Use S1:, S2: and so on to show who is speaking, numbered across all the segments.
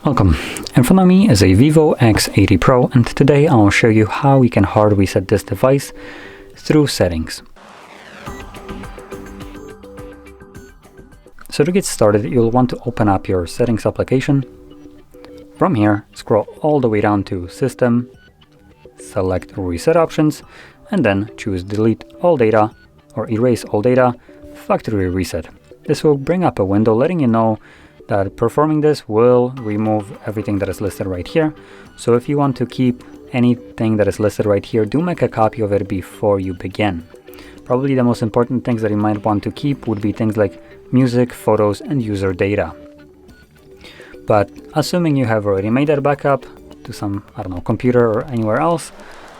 S1: Welcome. In front of me is a VIVO X80 Pro, and today I'll show you how we can hard reset this device through settings. So to get started, you'll want to open up your settings application. From here, scroll all the way down to System, select Reset Options, and then choose Delete All Data or Erase All Data, Factory Reset. This will bring up a window letting you know that performing this will remove everything that is listed right here. So if you want to keep anything that is listed right here, do make a copy of it before you begin. Probably the most important things that you might want to keep would be things like music, photos, and user data. But assuming you have already made that backup to some, computer or anywhere else,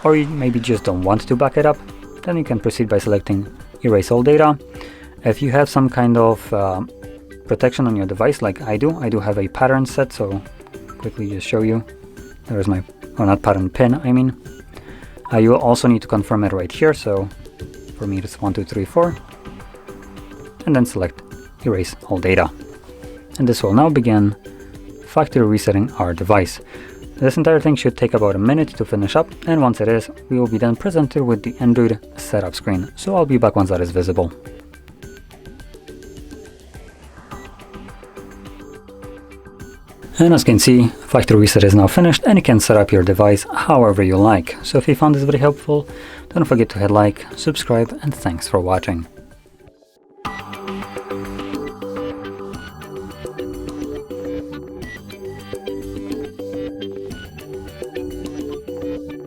S1: or you maybe just don't want to back it up, then you can proceed by selecting Erase All Data. If you have some kind of protection on your device like I do have a pattern set, so quickly just show you. There's my, not pattern, pin I mean. You will also need to confirm it right here, so for me it's 1, 2, 3, 4, and then select Erase All Data. And this will now begin factory resetting our device. This entire thing should take about a minute to finish up, and once it is, we will be then presented with the Android setup screen. So I'll be back once that is visible. And as you can see, factory reset is now finished, and you can set up your device however you like. So if you found this very helpful, don't forget to hit like, subscribe, and thanks for watching.